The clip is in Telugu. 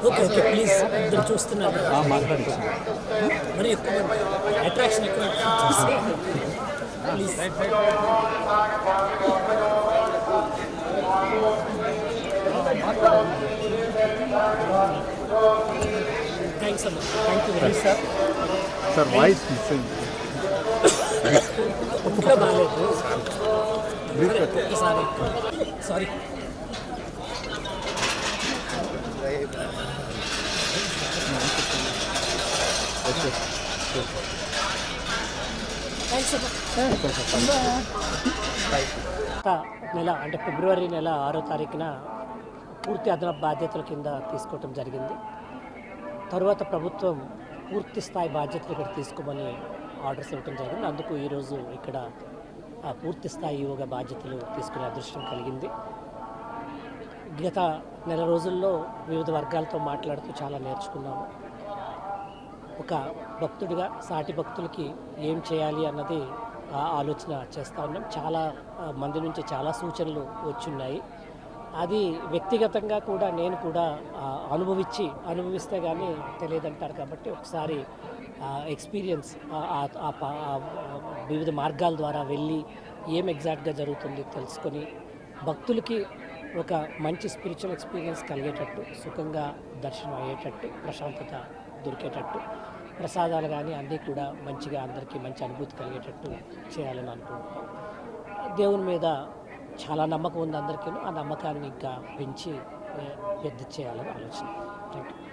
ఓకే ఓకే ప్లీజ్ ఇద్దరు చూస్తున్నారు మరి ఎక్కువ అట్రాక్షన్ ఎక్కువ ప్లీజ్ థ్యాంక్స్ అమ్మా thank you very sir sir voice missing ఇంట్లో బాగాలేదు ఒకసారి సారీ నెల అంటే ఫిబ్రవరి నెల 6వ తారీఖున పూర్తి అదనపు బాధ్యతల కింద తీసుకోవటం జరిగింది. తరువాత ప్రభుత్వం పూర్తి స్థాయి బాధ్యతలు ఇక్కడ తీసుకోమని ఆర్డర్స్ ఇవ్వటం జరిగింది. అందుకు ఈరోజు ఇక్కడ పూర్తి స్థాయి ఈవోగా బాధ్యతలు తీసుకునే అదృష్టం కలిగింది. గత నెల రోజుల్లో వివిధ వర్గాలతో మాట్లాడుతూ చాలా నేర్చుకున్నాము. ఒక భక్తుడిగా సాటి భక్తులకి ఏం చేయాలి అన్నది ఆలోచన చేస్తూ ఉన్నాం. చాలా మంది నుంచి చాలా సూచనలు వచ్చున్నాయి. అది వ్యక్తిగతంగా కూడా నేను కూడా అనుభవిస్తే కానీ తెలియదంటారు. కాబట్టి ఒకసారి ఎక్స్పీరియన్స్ వివిధ మార్గాల ద్వారా వెళ్ళి ఏం ఎగ్జాక్ట్గా జరుగుతుంది తెలుసుకొని భక్తులకి ఒక మంచి స్పిరిచువల్ ఎక్స్పీరియన్స్ కలిగేటట్టు, సుఖంగా దర్శనం అయ్యేటట్టు, ప్రశాంతత దొరికేటట్టు, ప్రసాదాలు కానీ అన్నీ కూడా మంచిగా అందరికీ మంచి అనుభూతి కలిగేటట్టు చేయాలని అనుకుంటున్నాం. దేవుని మీద చాలా నమ్మకం ఉంది అందరికీ. ఆ నమ్మకాన్ని ఇంకా పెంచి పెద్ద చేయాలని ఆలోచన. Thank you.